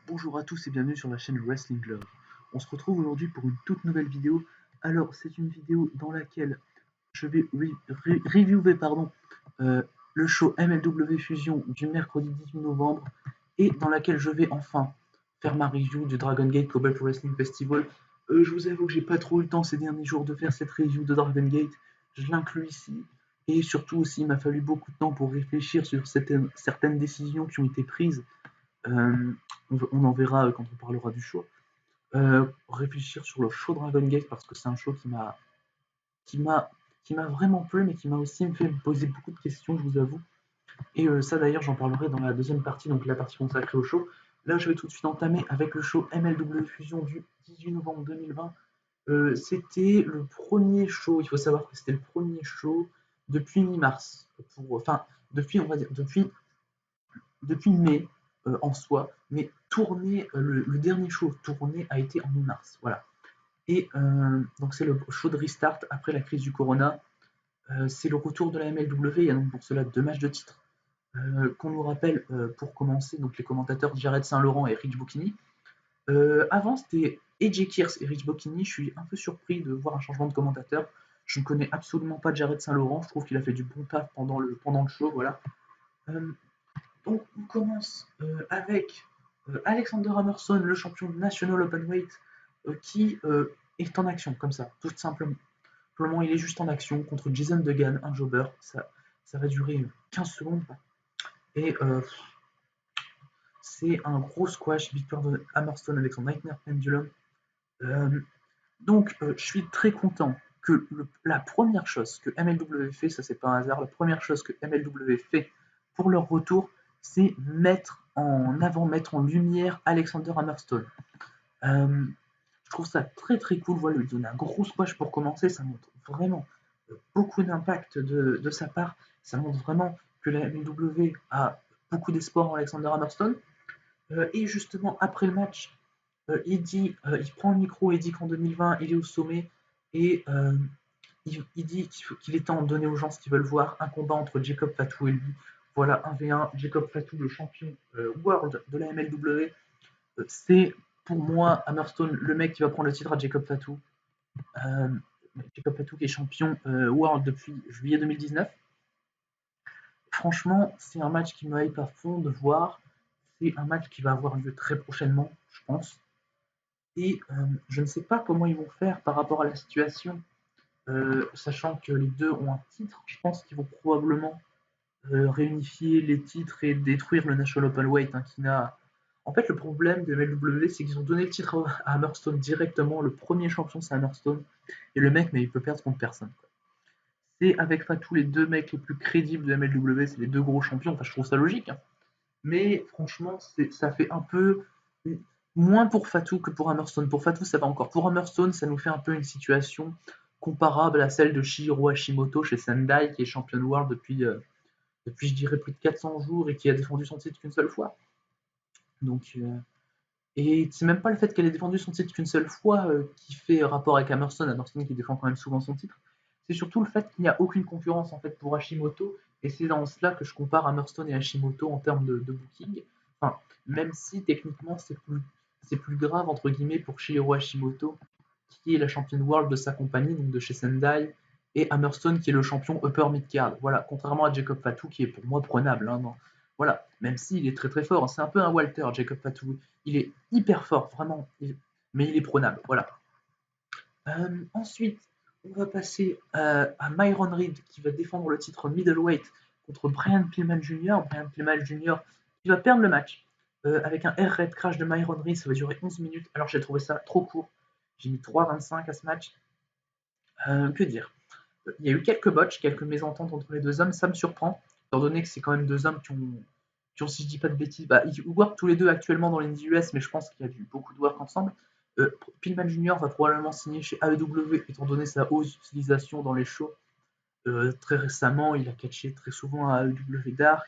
Bonjour à tous et bienvenue sur la chaîne Wrestling Love. On se retrouve aujourd'hui pour une toute nouvelle vidéo. Alors, c'est une vidéo dans laquelle je vais reviewer euh, le show MLW Fusion du mercredi 18 novembre et dans laquelle je vais enfin faire ma review du Dragon Gate Global Pro Wrestling Festival. Je vous avoue que j'ai pas trop eu le temps ces derniers jours de faire cette review de Dragon Gate. Je l'inclus ici. Et surtout aussi, il m'a fallu beaucoup de temps pour réfléchir sur certaines décisions qui ont été prises. Euh, on en verra quand on parlera du show. Réfléchir sur le show Dragon Gate parce que c'est un show qui m'a qui m'a vraiment plu mais qui m'a aussi fait me poser beaucoup de questions, je vous avoue. Et ça d'ailleurs j'en parlerai dans la deuxième partie, donc la partie consacrée au show. Là je vais tout de suite entamer avec le show MLW Fusion du 18 novembre 2020. C'était le premier show, il faut savoir que c'était le premier show depuis mi-mars, enfin depuis on va dire depuis mai en soi, mais tourné, le dernier show tourné a été en mi-mars. Voilà. Et donc c'est le show de restart après la crise du Corona. C'est le retour de la MLW. Il y a donc pour cela deux matchs de titre. Qu'on nous rappelle pour commencer, donc les commentateurs Jared Saint-Laurent et Rich Bocchini. Avant c'était AJ Kears et Rich Bocchini. Je suis un peu surpris de voir un changement de commentateur. Je ne connais absolument pas Jared Saint-Laurent. Je trouve qu'il a fait du bon taf pendant le show. Voilà. Euh, Donc on commence avec Alexander Hammerstone, le champion national openweight, qui est en action comme ça, tout simplement. Pour le moment, il est juste en action contre Jason Duggan, un jobber. Ça va durer 15 secondes. Et c'est un gros squash, victoire de Hammerstone avec son Nightmare Pendulum. Je suis très content que la première chose que MLW fait, ça c'est pas un hasard, la première chose que MLW fait pour leur retour, c'est mettre en avant, mettre en lumière Alexander Hammerstone. Je trouve ça très très cool, voilà, lui donner un gros squash pour commencer, ça montre vraiment beaucoup d'impact de sa part, ça montre vraiment que la MLW a beaucoup d'espoir en Alexander Hammerstone. Et justement, après le match, il prend le micro et dit qu'en 2020, il est au sommet et il dit qu'il est temps de donner aux gens ce qu'ils veulent voir, un combat entre Jacob Fatu et lui. Voilà, 1v1, Jacob Fatu, le champion world de la MLW. C'est pour moi, Hammerstone, le mec qui va prendre le titre à Jacob Fatu. Euh, Jacob Fatu qui est champion world depuis juillet 2019. Franchement, c'est un match qui me hype à fond de voir. C'est un match qui va avoir lieu très prochainement, je pense. Et je ne sais pas comment ils vont faire par rapport à la situation, sachant que les deux ont un titre. Je pense qu'ils vont probablement réunifier les titres et détruire le National Openweight, hein, qui n'a. En fait, le problème de MLW, c'est qu'ils ont donné le titre à Hammerstone directement. Le premier champion, c'est Hammerstone. Et le mec, mais il peut perdre contre personne. C'est avec Fatou les deux mecs les plus crédibles de MLW, c'est les deux gros champions. Enfin, je trouve ça logique, hein. Mais franchement, ça fait un peu moins pour Fatou que pour Hammerstone. Pour Fatou, ça va encore. Pour Hammerstone, ça nous fait un peu une situation comparable à celle de Shihiro Hashimoto chez Sendai, qui est champion world depuis je dirais, plus de 400 jours et qui a défendu son titre qu'une seule fois. Et c'est même pas le fait qu'elle ait défendu son titre qu'une seule fois qui fait rapport avec Hammerstone qui défend quand même souvent son titre. C'est surtout le fait qu'il n'y a aucune concurrence en fait pour Hashimoto, et c'est dans cela que je compare Hammerstone et Hashimoto en termes de booking. Enfin, même si techniquement c'est plus grave entre guillemets pour Shihiro Hashimoto, qui est la championne world de sa compagnie, donc de chez Sendai, et Hammerstone qui est le champion upper mid card. Voilà, contrairement à Jacob Fatu qui est pour moi prenable. Hein, non. Voilà, même s'il est très très fort, c'est un peu un Walter, Jacob Fatu. Il est hyper fort, vraiment, mais il est prenable. Voilà. Ensuite, on va passer à Myron Reed qui va défendre le titre middleweight contre Brian Pillman Jr. Brian Pillman Jr. qui va perdre le match avec un air raid crash de Myron Reed. Ça va durer 11 minutes. Alors j'ai trouvé ça trop court. J'ai mis 3,25 à ce match. Que dire? Il y a eu quelques botches, quelques mésententes entre les deux hommes. Ça me surprend, étant donné que c'est quand même deux hommes qui ont si je dis pas de bêtises, ils work tous les deux actuellement dans les US, mais je pense qu'il y a eu beaucoup de work ensemble. Pillman Jr. va probablement signer chez AEW, étant donné sa hausse d'utilisation dans les shows. Très récemment, il a catché très souvent à AEW Dark,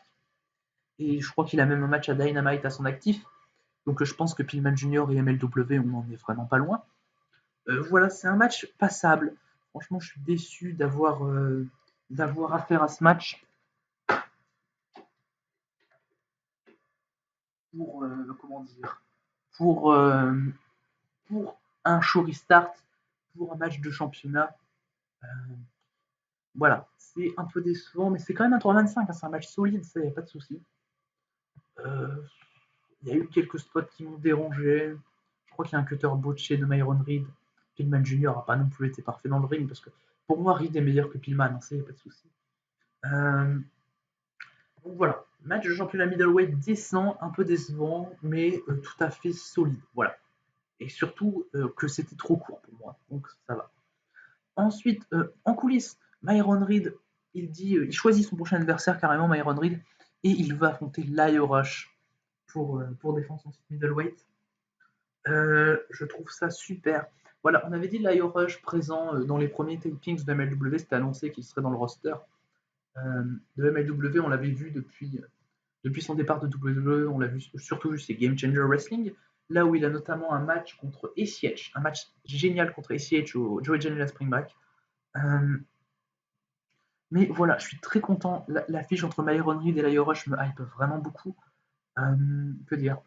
et je crois qu'il a même un match à Dynamite à son actif. Donc je pense que Pillman Jr. et MLW, on n'en est vraiment pas loin. Voilà, c'est un match passable. Franchement, je suis déçu d'avoir affaire à ce match pour comment dire. pour, pour un show restart, pour un match de championnat. Voilà, c'est un peu décevant, mais c'est quand même un 3-25, hein, c'est un match solide, ça, il n'y a pas de souci. Il y a eu quelques spots qui m'ont dérangé. Je crois qu'il y a un cutter botché de Myron Reed. Pillman Jr. n'a pas non plus été parfait dans le ring, parce que pour moi, Reed est meilleur que Pillman, hein, ça, il n'y a pas de souci. Donc voilà, match de championnat middleweight décent, un peu décevant, mais tout à fait solide. Voilà. Et surtout que c'était trop court pour moi, donc ça va. Ensuite, en coulisses, Myron Reed, il choisit son prochain adversaire carrément, Myron Reed, et il va affronter Lio Rush pour défendre son titre middleweight. Je trouve ça super. Voilà, on avait dit Lio Rush présent dans les premiers tapings de MLW, c'était annoncé qu'il serait dans le roster de MLW, on l'avait vu depuis son départ de WWE, on l'a vu surtout vu ses Game Changer Wrestling, là où il a notamment un match contre ACH, un match génial contre ACH au Joey Janela Spring Break. Mais voilà, je suis très content. L'affiche entre Myron Reed et Lio Rush me hype vraiment beaucoup. Que dire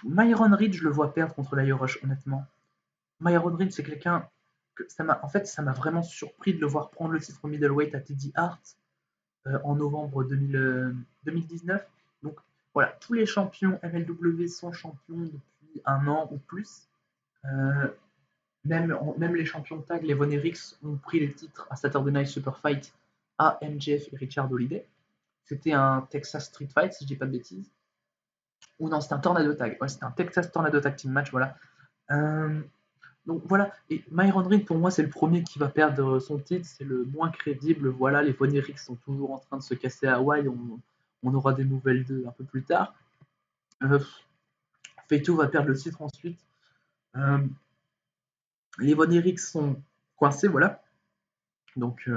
Myron Reed, je le vois perdre contre Lio Rush, honnêtement. Myron Reed, c'est quelqu'un que ça m'a vraiment surpris de le voir prendre le titre middleweight à Teddy Hart en novembre 2019. Donc voilà, tous les champions MLW sont champions depuis un an ou plus. Euh, même les champions de tag, les Von Erichs, ont pris les titres à Saturday Night Super Fight à MJF et Richard Holiday. C'était un Texas Street Fight, si je dis pas de bêtises. Ou non, c'était un Tornado Tag. Ouais, c'était un Texas Tornado Tag Team Match, voilà. Donc voilà, et Myron Reed pour moi c'est le premier qui va perdre son titre, c'est le moins crédible. Voilà, les Von Erichs sont toujours en train de se casser à Hawaï, on aura des nouvelles d'eux un peu plus tard. Feito va perdre le titre ensuite. Les Von Erichs sont coincés, voilà. Donc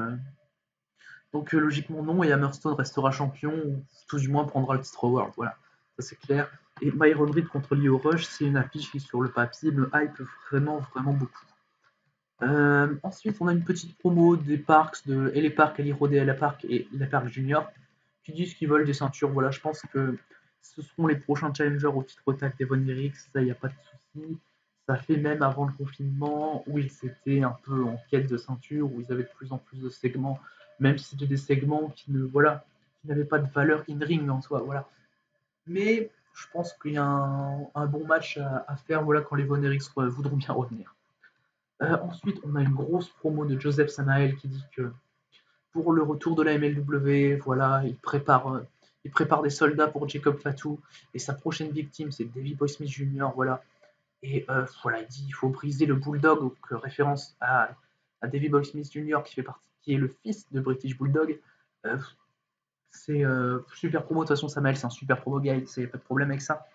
logiquement non, et Hammerstone restera champion, ou tout du moins prendra le titre World, voilà, ça c'est clair. Et Myron Reed contre Lio Rush, c'est une affiche qui sur le papier me hype vraiment, vraiment beaucoup. Ensuite, on a une petite promo des Parks, de Ellie Park, Ellie Rodé, Ella Park et La Park Junior, qui disent qu'ils veulent des ceintures. Voilà, je pense que ce seront les prochains challengers au titre tag des Von Erichs, ça, il n'y a pas de souci. Ça fait même avant le confinement où ils étaient un peu en quête de ceinture, où ils avaient de plus en plus de segments, même si c'était des segments qui n'avaient pas de valeur in-ring en soi. Voilà. Mais je pense qu'il y a un bon match à faire voilà, quand les Von Erichs voudront bien revenir. Ensuite, on a une grosse promo de Joseph Sanael qui dit que pour le retour de la MLW, voilà, il prépare des soldats pour Jacob Fatou et sa prochaine victime, c'est Davey Boy Smith Jr. Voilà. Et voilà, il dit qu'il faut briser le Bulldog, donc référence à Davey Boy Smith Jr. qui est le fils de British Bulldog. C'est super promo, de toute façon, Sanael, c'est un super promo guide, c'est pas de problème avec ça.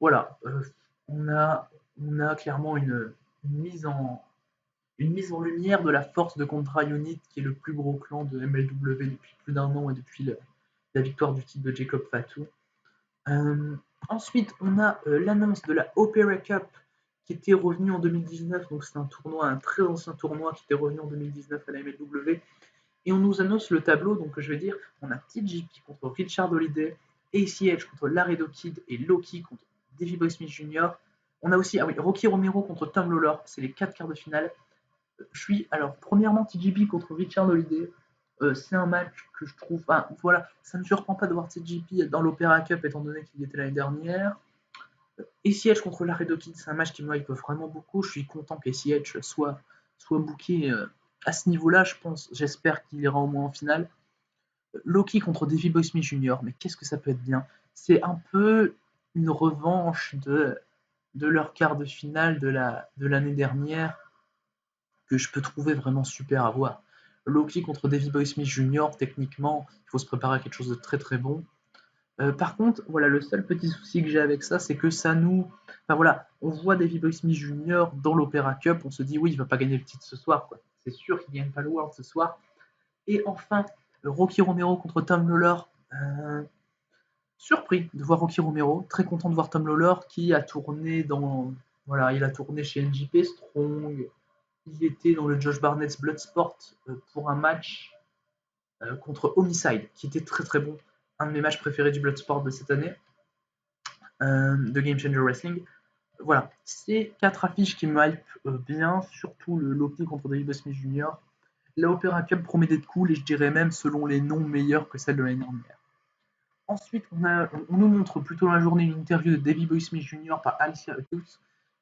Voilà, on a clairement une mise en lumière de la force de Contra Unit, qui est le plus gros clan de MLW depuis plus d'un an et depuis la victoire du titre de Jacob Fatou. Ensuite, on a l'annonce de la Opera Cup qui était revenue en 2019, donc c'est un très ancien tournoi qui était revenu en 2019 à la MLW. Et on nous annonce le tableau, donc je vais dire, on a TJP contre Richard Holiday, ACH contre Laredo Kid et Loki contre Davey Boy Smith Jr. On a aussi Rocky Romero contre Tom Lawlor, c'est les 4 quarts de finale. Alors, premièrement, TJP contre Richard Holiday, c'est un match que je trouve. Voilà, ça ne me surprend pas de voir TJP dans l'Opera Cup étant donné qu'il y était l'année dernière. ACH contre Laredo Kid, c'est un match qui me hype vraiment beaucoup. Je suis content qu'ACH soit booké à ce niveau-là, je pense. J'espère qu'il ira au moins en finale. Loki contre Davey Boy Smith Jr., mais qu'est-ce que ça peut être bien. C'est un peu une revanche de leur quart de finale de l'année dernière que je peux trouver vraiment super à voir. Loki contre Davey Boy Smith Jr., techniquement, il faut se préparer à quelque chose de très très bon. Par contre, voilà, le seul petit souci que j'ai avec ça, c'est que ça nous. Enfin voilà, on voit Davey Boy Smith Jr. dans l'Opera Cup, on se dit oui, il va pas gagner le titre ce soir, quoi. C'est sûr qu'il gagne pas le World ce soir. Et enfin, Rocky Romero contre Tom Lawlor. Surpris de voir Rocky Romero, très content de voir Tom Lawlor qui a tourné il a tourné chez NJP Strong. Il était dans le Josh Barnett's Bloodsport pour un match contre Homicide, qui était très très bon. un de mes matchs préférés du Bloodsport de cette année, de Game Changer Wrestling. Voilà, c'est 4 affiches qui me hype bien, surtout le Loki contre Davey Boy Smith Jr. La Opera Cup promet d'être cool et je dirais même, selon les noms, meilleure que celle de l'année dernière. Ensuite, on nous montre plutôt dans la journée une interview de Davey Boy Smith Jr. par Alicia Hughes.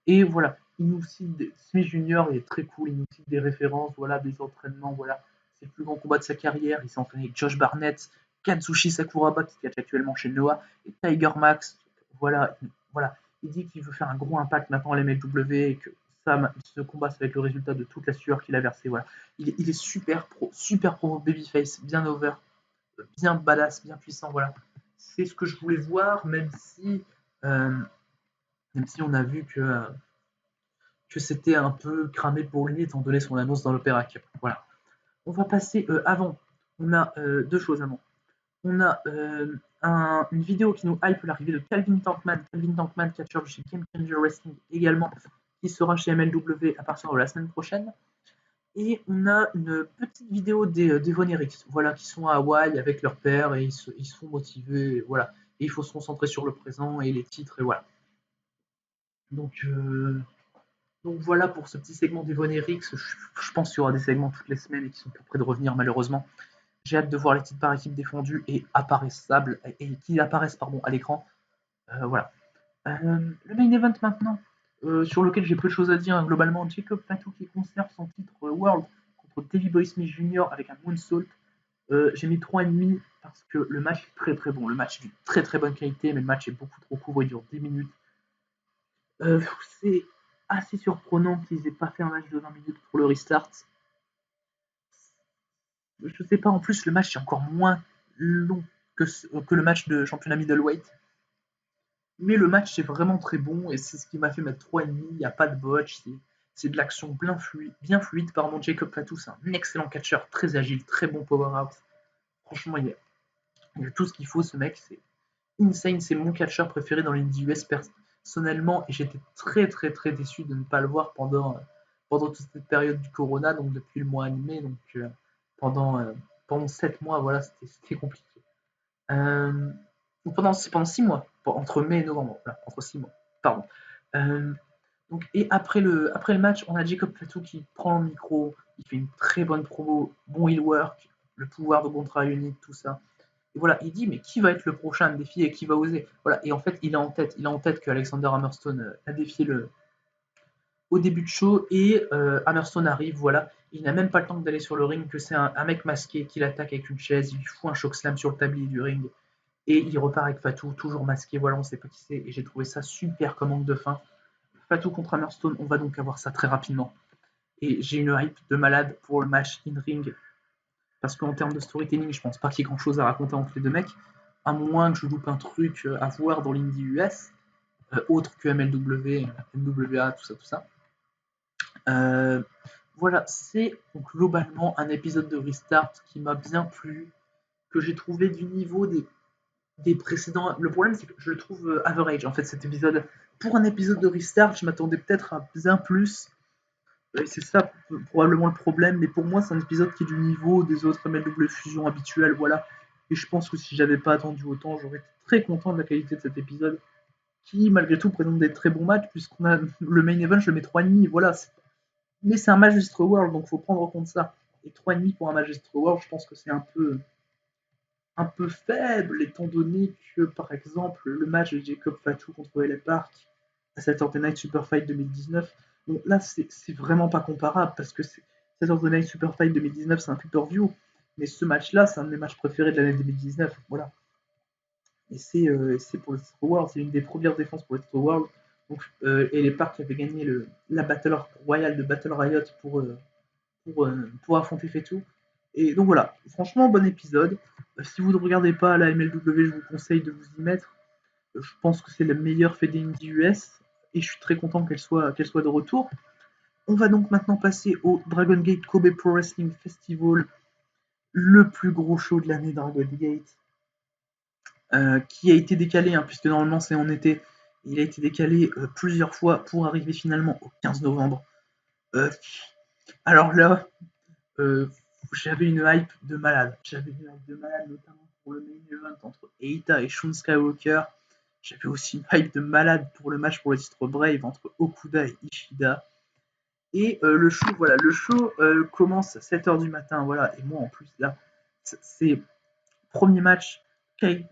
Et voilà, il nous cite Smith Jr. est très cool, il nous cite des références, voilà, des entraînements, voilà. C'est le plus grand combat de sa carrière. Il s'est entraîné avec Josh Barnett, Katsushi Sakuraba qui catch actuellement chez Noah, et Tiger Max. Voilà, voilà. Il dit qu'il veut faire un gros impact maintenant à l'MLW et que ça, ce combat, ça va être le résultat de toute la sueur qu'il a versée. Voilà. Il est super pro babyface, bien over, bien badass, bien puissant. Voilà. C'est ce que je voulais voir, euh, même si on a vu que c'était un peu cramé pour lui étant donné son annonce dans l'Opéra Cup. Voilà. On va passer avant. On a deux choses avant. On a une vidéo qui nous hype l'arrivée de Calvin Tankman, catcher de chez Game Changer Wrestling également, qui sera chez MLW à partir de la semaine prochaine. Et on a une petite vidéo des Von Erich, voilà, qui sont à Hawaï avec leur père et ils se font motiver, voilà. Et il faut se concentrer sur le présent et les titres, et voilà. Donc voilà pour ce petit segment des Von Erich. Je pense qu'il y aura des segments toutes les semaines et qui sont tout près de revenir malheureusement. J'ai hâte de voir les titres par équipe défendus et qui apparaissent à l'écran. Voilà. Le main event maintenant, sur lequel j'ai peu de choses à dire. Globalement, Jacob Fatu qui conserve son titre World contre Davey Boy Smith Jr. avec un moonsault. J'ai mis 3,5 parce que le match est très très bon. Le match est de très très bonne qualité, mais le match est beaucoup trop court, il dure 10 minutes. C'est assez surprenant qu'ils aient pas fait un match de 20 minutes pour le restart. Je sais pas, en plus le match est encore moins long que le match de championnat middleweight. Mais le match est vraiment très bon et c'est ce qui m'a fait mettre 3,5. Il n'y a pas de botch, c'est de l'action bien fluide. Pardon, Jacob Fatu, c'est un excellent catcheur, très agile, très bon powerhouse. Franchement, il y a tout ce qu'il faut, ce mec. C'est insane, c'est mon catcheur préféré dans l'Indie US personnellement et j'étais très très très déçu de ne pas le voir pendant toute cette période du Corona, donc depuis le mois de mai, donc pendant 7 mois, voilà, c'était compliqué. Pendant 6 mois, entre mai et novembre, voilà, entre 6 mois, pardon. Et après le match, on a Jacob Fatu qui prend le micro, il fait une très bonne promo, bon heel work, le pouvoir de contrat unique, tout ça. Et voilà, il dit mais qui va être le prochain à me défier et qui va oser. Voilà, et en fait il a en tête que Alexander Hammerstone a défié au début de show et Hammerstone arrive, voilà, il n'a même pas le temps d'aller sur le ring, que c'est un mec masqué qui l'attaque avec une chaise, il lui fout un chokeslam sur le tablier du ring et il repart avec Fatu, toujours masqué, voilà, on sait pas qui c'est et j'ai trouvé ça super comme angle de fin. Fatu contre Hammerstone, on va donc avoir ça très rapidement. Et j'ai une hype de malade pour le match in-ring parce qu'en termes de storytelling, je pense pas qu'il y ait grand chose à raconter entre les deux mecs, à moins que je loupe un truc à voir dans l'Indie US, autre que MLW, NWA, tout ça. Voilà, c'est globalement un épisode de Restart qui m'a bien plu, que j'ai trouvé du niveau des précédents. Le problème, c'est que je le trouve average, en fait, cet épisode. Pour un épisode de Restart, je m'attendais peut-être à bien plus. Et c'est ça probablement le problème, mais pour moi, c'est un épisode qui est du niveau des autres MLW Fusion habituels, voilà. Et je pense que si j'avais pas attendu autant, j'aurais été très content de la qualité de cet épisode, qui malgré tout présente des très bons matchs, puisqu'on a le main event, je le mets 3,5, voilà. Mais c'est un match de World, donc il faut prendre en compte ça. Et 3,5 pour un match de World, je pense que c'est un peu faible, étant donné que, par exemple, le match de Jacob Fatu contre LA Park à Saturday Night Super Fight 2019, bon, là, c'est vraiment pas comparable, parce que Saturday Night Super Fight 2019, c'est un pay-per-view, mais ce match-là, c'est un de mes matchs préférés de l'année 2019, voilà. Et c'est pour le Title World, c'est une des premières défenses pour le Title World, donc, et les Park avait gagné la Battle Royale de Battle Riot pour affronter Fatu. Et donc voilà, franchement, bon épisode. Si vous ne regardez pas la MLW, je vous conseille de vous y mettre. Je pense que c'est la meilleure fédé indie US et je suis très content qu'elle soit de retour. On va donc maintenant passer au Dragon Gate Kobe Pro Wrestling Festival, le plus gros show de l'année Dragon Gate, qui a été décalé, puisque normalement c'est en été. Il a été décalé plusieurs fois pour arriver finalement au 15 novembre. Alors là, j'avais une hype de malade. Notamment pour le main event entre Eita et Shun Skywalker. J'avais aussi une hype de malade pour le match pour le titre Brave entre Okuda et Ishida. Et le show commence à 7h du matin, voilà. Et moi en plus là, c'est premier match,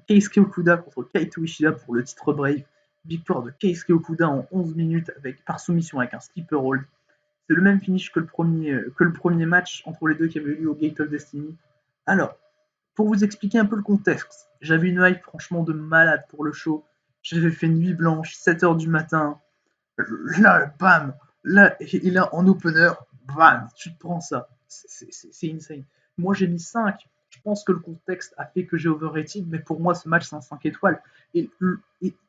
Keisuke Okuda contre Kaito Ishida pour le titre Brave. Victoire de Keisuke Okuda en 11 minutes par soumission avec un skipper hold. C'est le même finish que le premier match entre les deux qui avait eu lieu au Gate of Destiny. Alors, pour vous expliquer un peu le contexte, j'avais une hype franchement de malade pour le show. J'avais fait nuit blanche, 7h du matin. Là, bam, là, et là en opener, bam, tu te prends ça. C'est insane. Moi j'ai mis 5. Je pense que le contexte a fait que j'ai overrated, mais pour moi ce match c'est un 5 étoiles. Et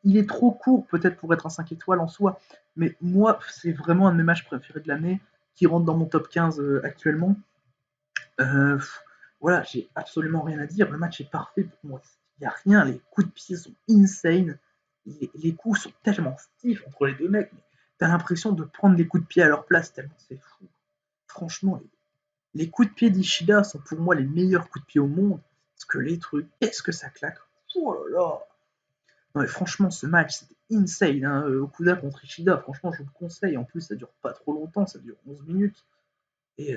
il est trop court peut-être pour être un 5 étoiles en soi, mais moi c'est vraiment un de mes matchs préférés de l'année qui rentre dans mon top 15 actuellement. Euh, voilà, j'ai absolument rien à dire. Le match est parfait pour moi. Il n'y a rien, les coups de pied sont insane. Les coups sont tellement stiffs entre les deux mecs. T'as l'impression de prendre des coups de pied à leur place tellement c'est fou. Franchement, les coups de pied d'Ishida sont pour moi les meilleurs coups de pied au monde. Parce que les trucs, qu'est-ce que ça claque. Oh là là. Non mais franchement, ce match, c'était insane. Hein. Okuda contre Ishida, franchement, je vous le conseille. En plus, ça dure pas trop longtemps, ça dure 11 minutes. Et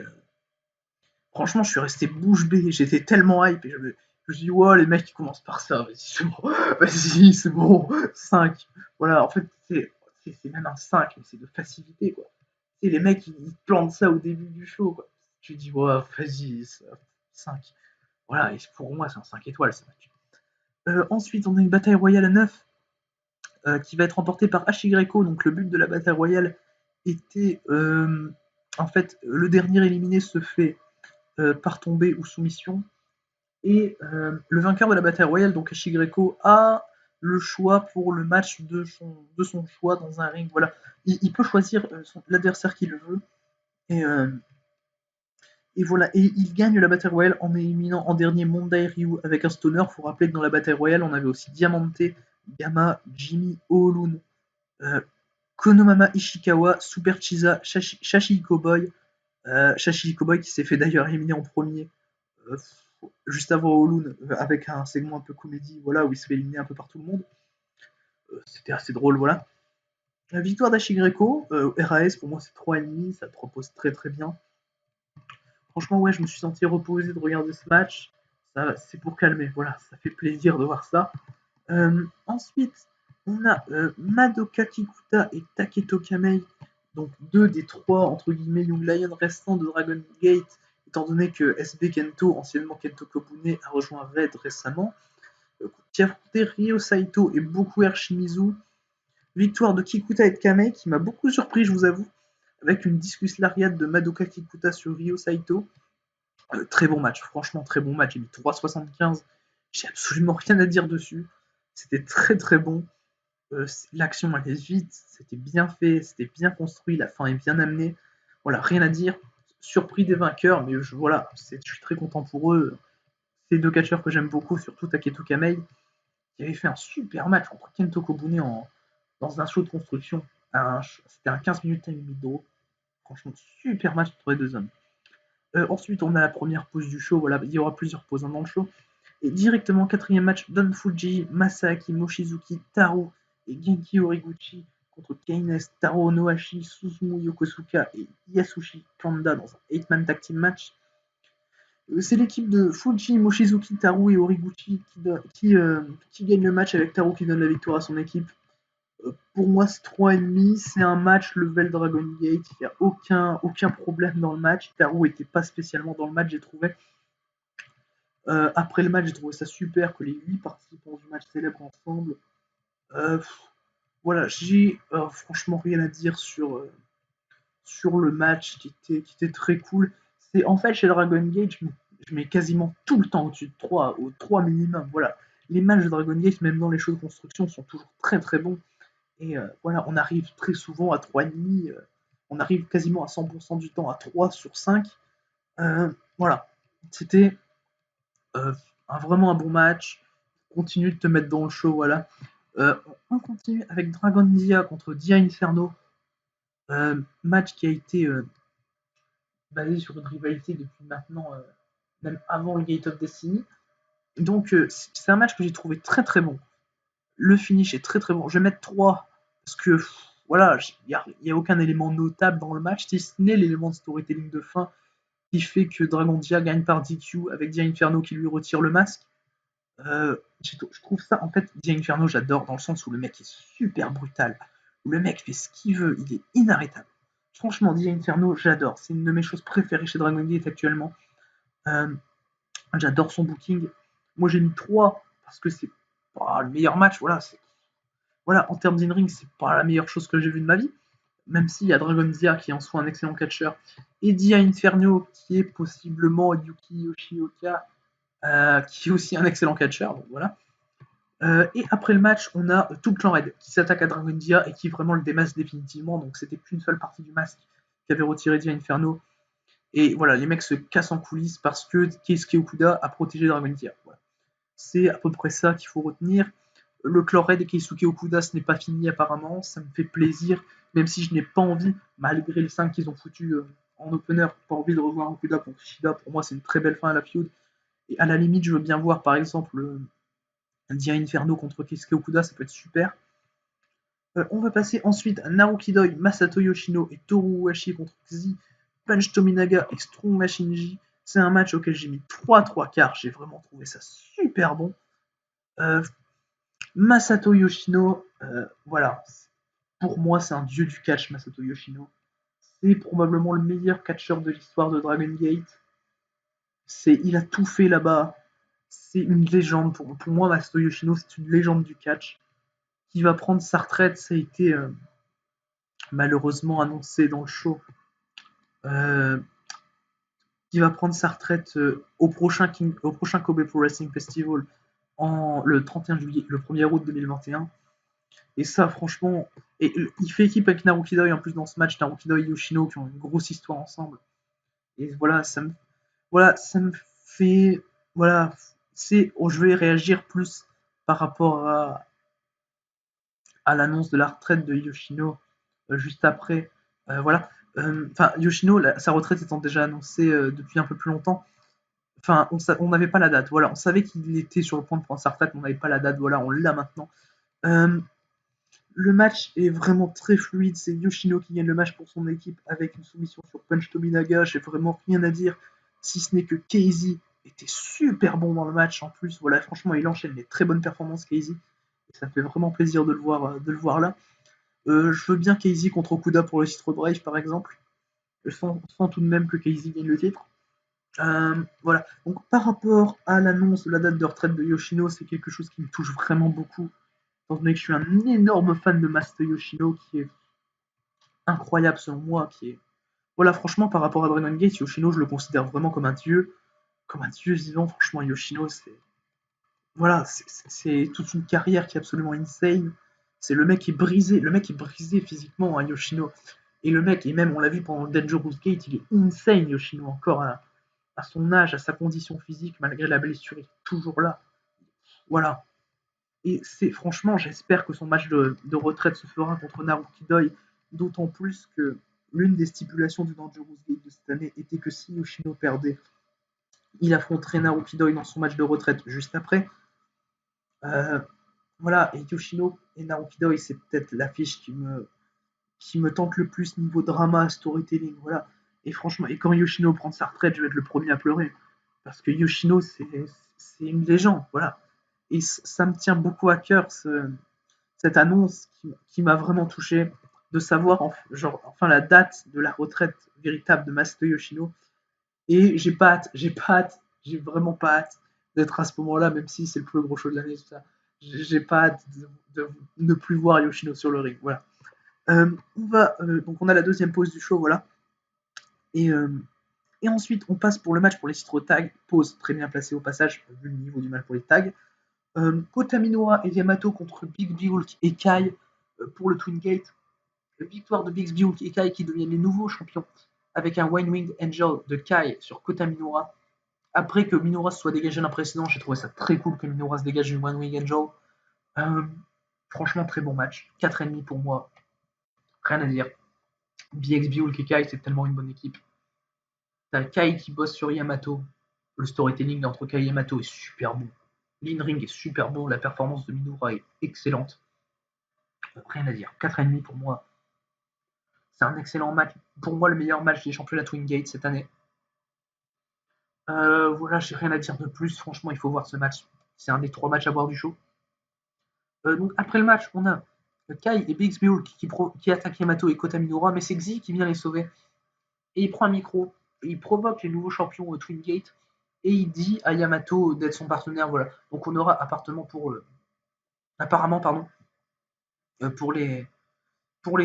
franchement, je suis resté bouche bée. J'étais tellement hype. Et je me dis, ouais, les mecs, ils commencent par ça. Vas-y, c'est bon. Vas-y, c'est bon. 5. Voilà, en fait, c'est même un 5, mais c'est de facilité, quoi. Tu sais, les mecs, ils plantent ça au début du show, quoi. Tu dis, ouais, vas-y, 5. Voilà, et pour moi, c'est un 5 étoiles, ça. Ensuite, on a une bataille royale à 9 qui va être remportée par Ashigreco. Donc, le but de la bataille royale était. En fait, le dernier éliminé se fait par tombée ou soumission. Et le vainqueur de la bataille royale, donc Ashigreco, a le choix pour le match de son choix dans un ring. Voilà, il peut choisir l'adversaire qu'il veut. Et voilà, et il gagne la bataille royale en éliminant en dernier Mondai Ryu avec un stoner. Il faut rappeler que dans la bataille royale, on avait aussi Diamante, Gamma, Jimmy, Oolun, Konomama Ishikawa, Super Chiza, Shashi Cowboy. Shashi Cowboy qui s'est fait d'ailleurs éliminer en premier euh, juste avant Oolun avec un segment un peu comédie, voilà, où il se fait éliminer un peu par tout le monde. C'était assez drôle, voilà. La victoire d'Ashigreco, RAS pour moi c'est 3,5, ça te repose très très bien. Franchement, ouais, je me suis senti reposé de regarder ce match. C'est pour calmer, voilà, ça fait plaisir de voir ça. Ensuite, on a Madoka Kikuta et Taketo Kamei, donc deux des trois, entre guillemets, Young Lion restants de Dragon Gate, étant donné que SB Kento, anciennement Kento Kobune, a rejoint Red récemment, qui affrontait Ryo Saito et Bokuer Shimizu. Victoire de Kikuta et de Kamei, qui m'a beaucoup surpris, je vous avoue, avec une discus lariat de Madoka Kikuta sur Ryo Saito. Très bon match, franchement très bon match. J'ai mis 3,75. J'ai absolument rien à dire dessus. C'était très très bon. L'action allait vite, c'était bien fait, c'était bien construit, la fin est bien amenée. Voilà, rien à dire. Surpris des vainqueurs, mais voilà, je suis très content pour eux. Ces deux catcheurs que j'aime beaucoup, surtout Taketo Kamei, qui avait fait un super match contre Kento Kobune dans un show de construction. C'était un 15 minutes time limit draw. Franchement, super match entre les deux hommes. Ensuite, on a la première pause du show. Voilà, il y aura plusieurs pauses dans le show. Et directement, quatrième match, Don Fuji, Masaaki Mochizuki, Taro et Genki Horiguchi contre Keines, Taro Onohashi, Suzumu Yokosuka et Yasushi Kanda dans un 8-man tag team match. C'est l'équipe de Fuji, Mochizuki, Taro et Horiguchi qui gagne le match avec Taro qui donne la victoire à son équipe. Pour moi, c'est 3,5. C'est un match level Dragon Gate. Il n'y a aucun problème dans le match. Taro n'était pas spécialement dans le match, j'ai trouvé. Après le match, j'ai trouvé ça super que les 8 participants du match célèbrent ensemble. Voilà, j'ai franchement rien à dire sur le match qui était très cool. En fait, chez Dragon Gate, je mets quasiment tout le temps au-dessus de 3, au 3 minimum. Voilà. Les matchs de Dragon Gate, même dans les shows de construction, sont toujours très très bons. Et voilà, on arrive très souvent à 3,5. On arrive quasiment à 100% du temps à 3 sur 5. Voilà, c'était vraiment un bon match. Continue de te mettre dans le show, voilà. On continue avec Dragon Dia contre Dia Inferno. Match qui a été basé sur une rivalité depuis maintenant, même avant le Gate of Destiny. Donc c'est un match que j'ai trouvé très très bon. Le finish est très très bon. Je vais mettre 3 parce que voilà, il n'y a aucun élément notable dans le match, si ce n'est l'élément de storytelling de fin qui fait que Dragon Dia gagne par DQ avec Dia Inferno qui lui retire le masque. Je trouve ça, en fait, Dia Inferno, j'adore dans le sens où le mec est super brutal, où le mec fait ce qu'il veut, il est inarrêtable. Franchement, Dia Inferno, j'adore. C'est une de mes choses préférées chez Dragon Gate actuellement. Euh, J'adore son booking. Moi, j'ai mis 3 parce que c'est pas le meilleur match. Voilà, en termes d'in-ring, c'est pas la meilleure chose que j'ai vue de ma vie. Même s'il y a Dragon Dia qui est en soi un excellent catcheur, et Dia Inferno qui est possiblement Yuki Yoshioka, qui est aussi un excellent catcheur. Donc voilà. Et après le match, on a tout le clan Red qui s'attaque à Dragon Dia et qui vraiment le démasque définitivement. Donc c'était qu'une seule partie du masque qui avait retiré Dia Inferno. Et voilà, les mecs se cassent en coulisses parce que Keisuke Okuda a protégé Dragon Dia. Voilà. C'est à peu près ça qu'il faut retenir. Le clan Red et Keisuke Okuda, ce n'est pas fini apparemment. Ça me fait plaisir, même si je n'ai pas envie, malgré les 5 qu'ils ont foutus en opener, pas envie de revoir Okuda contre Shida. Pour moi, c'est une très belle fin à la feud. Et à la limite, je veux bien voir par exemple Dia Inferno contre Keisuke Okuda, ça peut être super. On va passer ensuite à Naruki Doi, Masato Yoshino et Toru Ueshi contre Xi, Punch Tominaga et Strong Machine J. C'est un match auquel j'ai mis 3 quarts. J'ai vraiment trouvé ça super bon. Masato Yoshino, voilà. Pour moi, c'est un dieu du catch, Masato Yoshino. C'est probablement le meilleur catcheur de l'histoire de Dragon Gate. Il a tout fait là-bas. C'est une légende. Pour moi, Masato Yoshino, c'est une légende du catch. Qui va prendre sa retraite, ça a été malheureusement annoncé dans le show. Qui va prendre sa retraite au prochain Kobe Pro Wrestling Festival le 31 juillet, le 1er août 2021. Et ça, franchement, et il fait équipe avec Naruki Doi en plus dans ce match, Naruki Doi et Yoshino qui ont une grosse histoire ensemble. Et voilà, ça me fait, voilà, je vais réagir plus par rapport à l'annonce de la retraite de Yoshino juste après. Voilà. Enfin, Yoshino, sa retraite étant déjà annoncée depuis un peu plus longtemps. Enfin, on n'avait pas la date. Voilà, on savait qu'il était sur le point de prendre sa retraite, mais on n'avait pas la date. Voilà, on l'a maintenant. Le match est vraiment très fluide. C'est Yoshino qui gagne le match pour son équipe avec une soumission sur Punch Tominaga. J'ai vraiment rien à dire, si ce n'est que Casey était super bon dans le match en plus. Voilà, franchement, il enchaîne des très bonnes performances, Casey. Et ça fait vraiment plaisir de le voir là. Je veux bien Casey contre Okuda pour le titre Brave, par exemple. Je sens tout de même que Casey gagne le titre. Voilà. Donc, par rapport à l'annonce de la date de retraite de Yoshino, c'est quelque chose qui me touche vraiment beaucoup. Étant donné que je suis un énorme fan de Master Yoshino, qui est incroyable selon moi, qui est. Voilà, franchement, par rapport à Dragon Gate, Yoshino, je le considère vraiment comme un dieu vivant. Franchement, Yoshino, voilà, c'est toute une carrière qui est absolument insane. C'est le mec est brisé physiquement, hein, Yoshino. Et le mec, et même on l'a vu pendant le Dangerous Gate, il est insane, Yoshino, encore à son âge, à sa condition physique, malgré la blessure, il est toujours là. Voilà. Et c'est franchement, j'espère que son match de retraite se fera contre Naruki Doi, d'autant plus que l'une des stipulations du Dangerous Gate de cette année était que si Yoshino perdait, il affronterait Naruki Doi dans son match de retraite juste après. Voilà, et Yoshino et Naruki Doi, c'est peut-être l'affiche qui me tente le plus niveau drama, storytelling, voilà. Et franchement, et quand Yoshino prend sa retraite, je vais être le premier à pleurer. Parce que Yoshino, c'est une légende, voilà. Et ça me tient beaucoup à cœur, cette annonce qui m'a vraiment touché, de savoir enfin la date de la retraite véritable de Masato Yoshino. Et j'ai vraiment pas hâte d'être à ce moment-là, même si c'est le plus gros show de l'année, tout ça. J'ai pas hâte de ne plus voir Yoshino sur le ring, voilà. Donc on a la deuxième pause du show, voilà. Et, euh, et ensuite, on passe pour le match pour les titres tag. Pause très bien placée au passage, vu le niveau du match pour les tags. Kota Minoura et Yamato contre Big Bulk et Kai pour le Twin Gate. Victoire de Big Bulk et Kai qui deviennent les nouveaux champions avec un One Winged Angel de Kai sur Kota Minoura. Après que Minoura se soit dégagé d'un précédent, j'ai trouvé ça très cool que Minoura se dégage du One Winged Angel. Franchement, très bon match. 4,5 pour moi. Rien à dire. BXB ou le Kai, c'est tellement une bonne équipe. T'as Kai qui bosse sur Yamato. Le storytelling entre Kai et Yamato est super bon. l'in-ring est super beau, la performance de Minoura est excellente. Rien à dire. 4,5 pour moi. C'est un excellent match. Pour moi, le meilleur match des championnats Twin Gate cette année. Voilà, j'ai rien à dire de plus. Franchement, il faut voir ce match. C'est un des 3 matchs à voir du show. Donc après le match, on a Kai et Big Bull qui attaquent Yamato et Kota Minoura, mais c'est Xi qui vient les sauver. Et il prend un micro, et il provoque les nouveaux champions Twin Gate, et il dit à Yamato d'être son partenaire. Voilà. Donc on aura apparemment pour les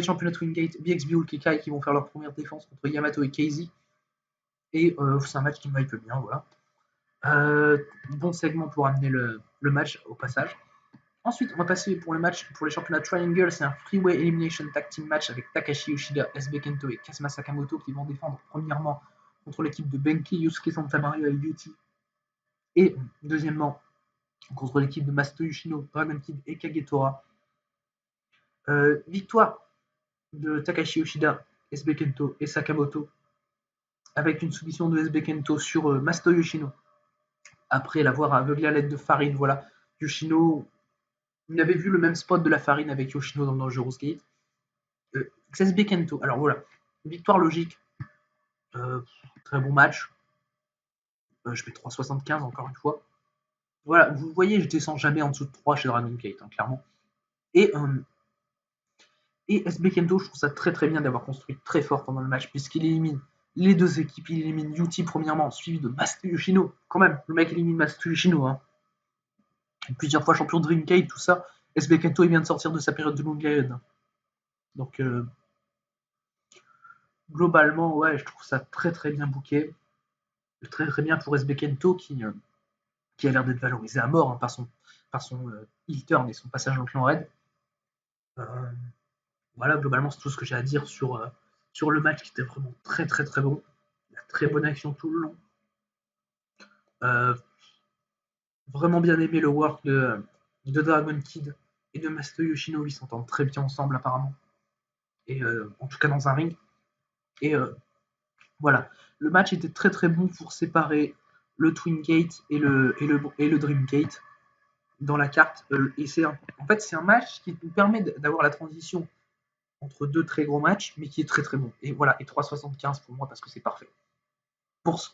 championnats Twin Gate, BXB et Kai qui vont faire leur première défense contre Yamato et KZ. Et c'est un match qui me hype bien, voilà. Bon segment pour amener le match au passage. Ensuite, on va passer pour le match pour les championnats Triangle. C'est un Freeway Elimination Tag Team match avec Takashi Yoshida, SB Kento et Kazuma Sakamoto qui vont défendre premièrement contre l'équipe de Benki, Yusuke Santamaru et Yuti. Et deuxièmement, contre l'équipe de Masato Yoshino, Dragon Kid et Kagetora. Victoire de Takashi Yoshida, SB Kento et Sakamoto avec une soumission de SB Kento sur Masato Yoshino. Après l'avoir aveuglé à l'aide de farine, voilà. Yoshino, il avait vu le même spot de la farine avec Yoshino dans Dangerous Gate. SB Kento, alors voilà, victoire logique. Très bon match. Je mets 3,75 encore une fois. Voilà, vous voyez, je descends jamais en dessous de 3 chez Dragon Gate, hein, clairement. Et SB Kento, je trouve ça très très bien d'avoir construit très fort pendant le match, puisqu'il élimine les deux équipes. Il élimine Yuti premièrement, suivi de Masato Yoshino. Quand même, le mec élimine Masato Yoshino. Hein. Plusieurs fois champion de Dreamcade, tout ça. SB Kento, il vient de sortir de sa période de Long Island. Donc, globalement, ouais, je trouve ça très très bien booké. Très très bien pour SB Kento qui a l'air d'être valorisé à mort hein, par son heel turn et son passage en clan raid. Voilà, globalement, c'est tout ce que j'ai à dire sur le match qui était vraiment très très très bon. La très bonne action tout le long. Vraiment bien aimé le work de Dragon Kid et de Masato Yoshino. Ils s'entendent très bien ensemble apparemment. Et en tout cas dans un ring. Et voilà, le match était très très bon pour séparer le Twin Gate et le Dream Gate dans la carte. Et en fait, c'est un match qui nous permet d'avoir la transition entre deux très gros matchs, mais qui est très très bon. Et voilà, et 3,75 pour moi parce que c'est parfait. Pour ce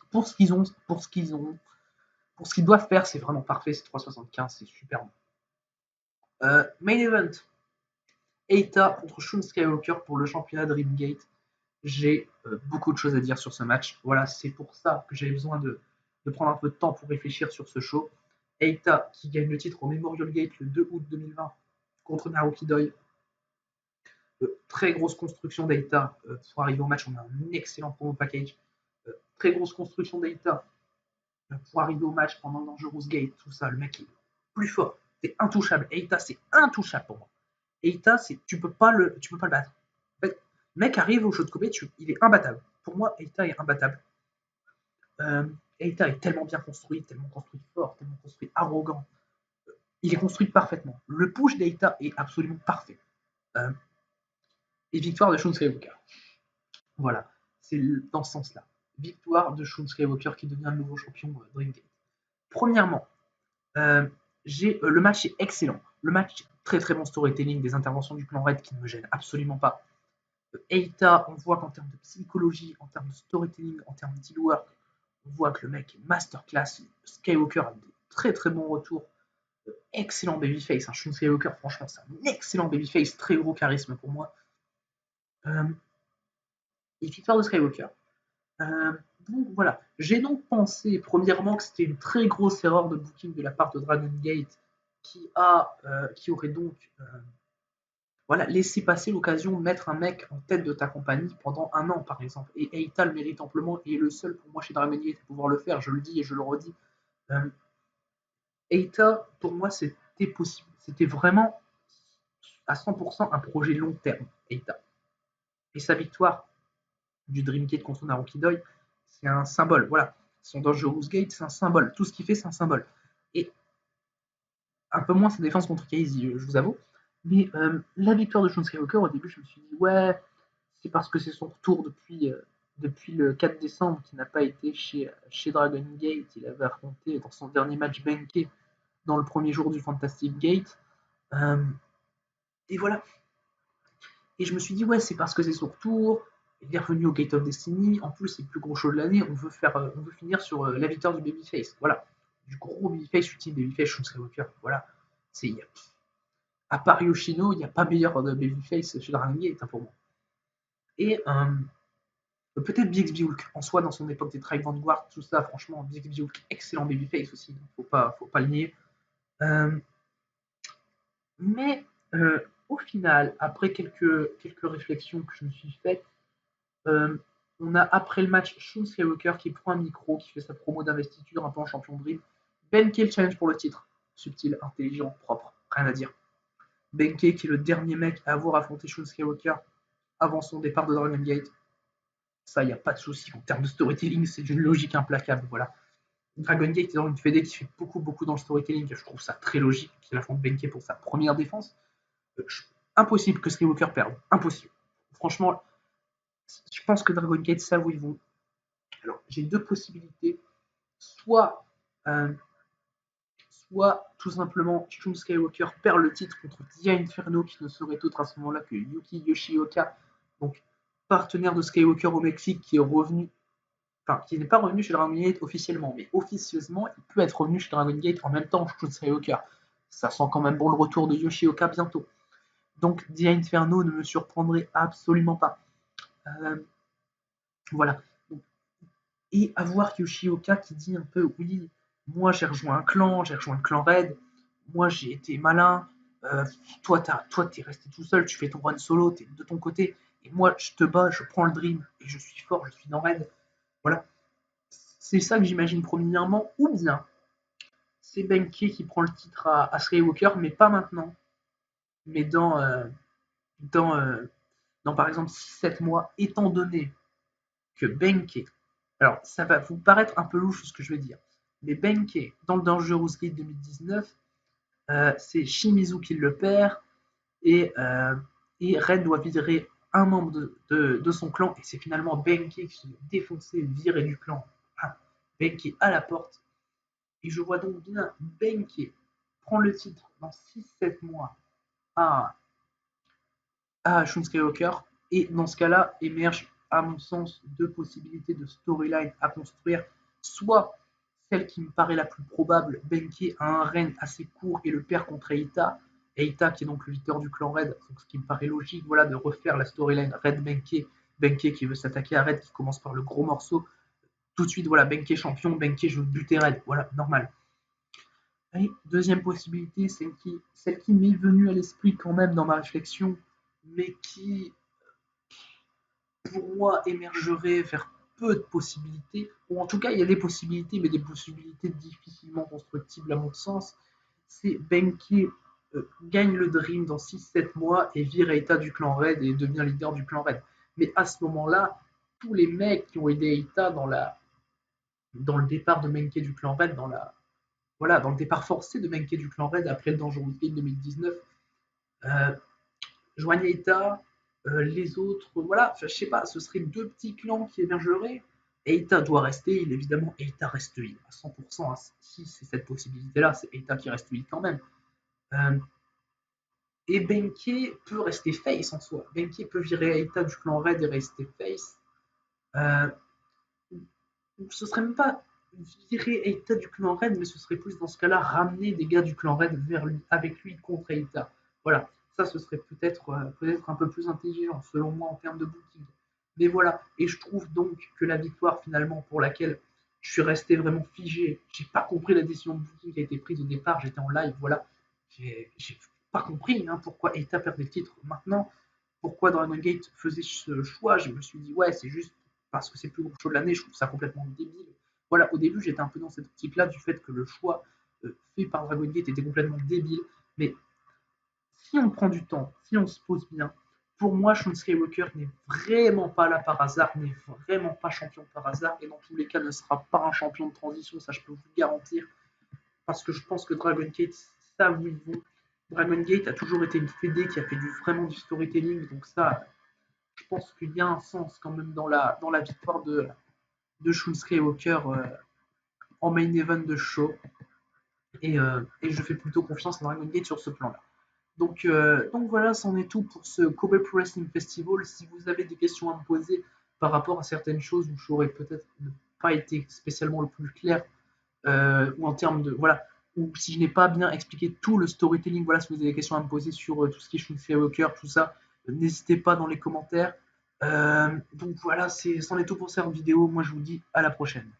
qu'ils doivent faire, c'est vraiment parfait. C'est 3,75, c'est super bon. Main event, Eita contre Shun Skywalker pour le championnat Dreamgate. J'ai beaucoup de choses à dire sur ce match. Voilà, c'est pour ça que j'avais besoin de prendre un peu de temps pour réfléchir sur ce show. Eita qui gagne le titre au Memorial Gate le 2 août 2020 contre Naruki Doi. Très grosse construction d'Eita pour arriver au match. On a un excellent promo package. Très grosse construction d'Eita pour arriver au match pendant le Dangerous Gate. Tout ça, le mec est plus fort. C'est intouchable. Eita, c'est intouchable pour moi. Eita, tu peux pas le battre. En fait, le mec arrive au show de Kobe, il est imbattable. Pour moi, Eita est imbattable. Eita est tellement bien construit, tellement construit fort, tellement construit arrogant. Il est construit parfaitement. Le push d'Eita est absolument parfait. Et victoire de Shun Skywalker. Voilà, c'est dans ce sens-là. Victoire de Shun Skywalker qui devient le nouveau champion Dreamgate. Premièrement, le match est excellent. Le match, très très bon storytelling, des interventions du clan Red qui ne me gênent absolument pas. Eita, on voit qu'en termes de psychologie, en termes de storytelling, en termes deal work, on voit que le mec est masterclass. Skywalker a des très très bons retours. Excellent babyface. Shun Skywalker, franchement, c'est un excellent babyface, très gros charisme pour moi. Et victoire de Skywalker. Donc voilà, j'ai donc pensé premièrement que c'était une très grosse erreur de booking de la part de Dragon Gate qui aurait donc laissé passer l'occasion de mettre un mec en tête de ta compagnie pendant 1 an par exemple. Et Eita le mérite amplement et est le seul pour moi chez Dragon Gate à pouvoir le faire, je le dis et je le redis. Eita, pour moi, c'était possible. C'était vraiment à 100% un projet long terme, Eita. Et sa victoire du Dreamgate contre Naruki Doi, c'est un symbole. Voilà, son Dangerous Gate, c'est un symbole. Tout ce qu'il fait, c'est un symbole. Et un peu moins sa défense contre Casey, je vous avoue. Mais la victoire de Shun Skywalker, au début, je me suis dit, ouais, c'est parce que c'est son retour depuis le 4 décembre qu'il n'a pas été chez Dragon Gate. Il avait affronté dans son dernier match Benkei dans le premier jour du Fantastic Gate. Et voilà. Et je me suis dit, ouais, c'est parce que c'est son retour. Il est revenu au Gate of Destiny. En plus, c'est le plus gros show de l'année. On veut finir sur la victoire du Babyface. Voilà. Du gros Babyface, ultime Babyface, Shun Skywalker. Voilà. À part Yoshino, il n'y a pas meilleur de Babyface chez Dragon Gate pour moi. Et peut-être Bixby Hulk en soi dans son époque des Tribe Vanguard, tout ça, franchement, Bixby Hulk, excellent Babyface aussi, faut pas le nier. Mais au final, après quelques réflexions que je me suis faites, on a après le match Shun Skywalker qui prend un micro, qui fait sa promo d'investiture un peu en champion de Dream. Benkei le challenge pour le titre. Subtil, intelligent, propre, rien à dire. Benkei qui est le dernier mec à avoir affronté Shun Skywalker avant son départ de Dragon Gate. Ça, il n'y a pas de souci. En termes de storytelling, c'est d'une logique implacable. Voilà. Dragon Gate est dans une fédé qui fait beaucoup dans le storytelling. Je trouve ça très logique qu'il affronte Benkei pour sa première défense. Impossible que Skywalker perde. Impossible. Franchement, je pense que Dragon Gate savent où ils vont. Alors, j'ai deux possibilités. Soit tout simplement Shun Skywalker perd le titre contre Dia Inferno, qui ne serait autre à ce moment-là que Yuki Yoshioka, donc partenaire de Skywalker au Mexique, qui est revenu, enfin qui n'est pas revenu chez Dragon Gate officiellement, mais officieusement il peut être revenu chez Dragon Gate en même temps que Shun Skywalker. Ça sent quand même bon le retour de Yoshioka bientôt. Donc Dia Inferno ne me surprendrait absolument pas. Voilà. Et avoir Yoshioka qui dit un peu oui, moi j'ai rejoint le clan Red, moi j'ai été malin, toi t'es resté tout seul, tu fais ton run solo, t'es de ton côté, et moi je te bats, je prends le dream, et je suis fort, je suis dans Red. Voilà. C'est ça que j'imagine premièrement, ou bien c'est Benkei qui prend le titre à Skywalker, mais pas maintenant, mais dans, dans par exemple 6-7 mois, étant donné que Benkei, alors ça va vous paraître un peu louche ce que je vais dire, mais Benkei, dans le Dangerous Gate 2019, c'est Shimizu qui le perd, et Red doit virer un membre de son clan, et c'est finalement Benkei qui est défoncé, viré du clan. Ah, Benkei à la porte, et je vois donc bien Benkei prendre le titre dans 6-7 mois à Shun Skywalker, et dans ce cas-là émergent à mon sens deux possibilités de storyline à construire, soit celle qui me paraît la plus probable, Benkei a un règne assez court et le perd contre Eita, Eita qui est donc le leader du clan Red, donc ce qui me paraît logique, voilà, de refaire la storyline Red Benkei, Benkei qui veut s'attaquer à Red, qui commence par le gros morceau, tout de suite, voilà, Benkei champion, Benkei je veux buter Red, voilà, normal. Et deuxième possibilité, celle qui m'est venue à l'esprit quand même dans ma réflexion, mais qui pour moi, émergerait vers peu de possibilités, ou en tout cas, il y a des possibilités, mais des possibilités difficilement constructibles à mon sens. C'est Benkei gagne le Dream dans 6-7 mois et vire Eita du clan Red et devient leader du clan Red. Mais à ce moment-là, tous les mecs qui ont aidé Eita dans le départ de Benkei du clan Red, dans le départ forcé de Benkei du clan Red après le Dangerous Game 2019, joignent Eita, les autres, voilà, je sais pas, ce serait deux petits clans qui émergeraient. Eita doit rester, évidemment, Eita reste heal à 100%. Si c'est cette possibilité-là, c'est Eita qui reste heal quand même. Et Benkei peut rester face en soi. Benkei peut virer Eita du clan Red et rester face. Ce serait même pas virer Eita du clan Red, mais ce serait plus dans ce cas-là ramener des gars du clan Red vers lui, avec lui contre Eita. Voilà, ça ce serait peut-être un peu plus intelligent selon moi en termes de booking. Mais voilà, et je trouve donc que la victoire finalement pour laquelle je suis resté vraiment figé, j'ai pas compris la décision de booking qui a été prise au départ, j'étais en live, voilà, j'ai pas compris pourquoi Eita perdait le titre maintenant, pourquoi Dragon Gate faisait ce choix, je me suis dit ouais c'est juste parce que c'est le plus gros show de l'année, je trouve ça complètement débile. Voilà, au début j'étais un peu dans cette optique-là du fait que le choix fait par Dragon Gate était complètement débile, mais si on prend du temps, si on se pose bien, pour moi, Shun Skywalker n'est vraiment pas là par hasard, n'est vraiment pas champion par hasard, et dans tous les cas ne sera pas un champion de transition, ça je peux vous le garantir, parce que je pense que Dragon Gate savent où ils vont. Dragon Gate a toujours été une fédé qui a fait vraiment du storytelling, donc ça, je pense qu'il y a un sens quand même dans la victoire de Shun Skywalker en main event de show. et je fais plutôt confiance à Dragon Gate sur ce plan-là. Donc voilà, c'en est tout pour ce Kobe Pro Wrestling Festival. Si vous avez des questions à me poser par rapport à certaines choses où j'aurais peut-être pas été spécialement le plus clair, ou en termes de voilà, ou si je n'ai pas bien expliqué tout le storytelling, voilà, si vous avez des questions à me poser sur tout ce qui est Shun Skywalker, tout ça, n'hésitez pas dans les commentaires. Donc voilà, c'en est tout pour cette vidéo. Moi je vous dis à la prochaine.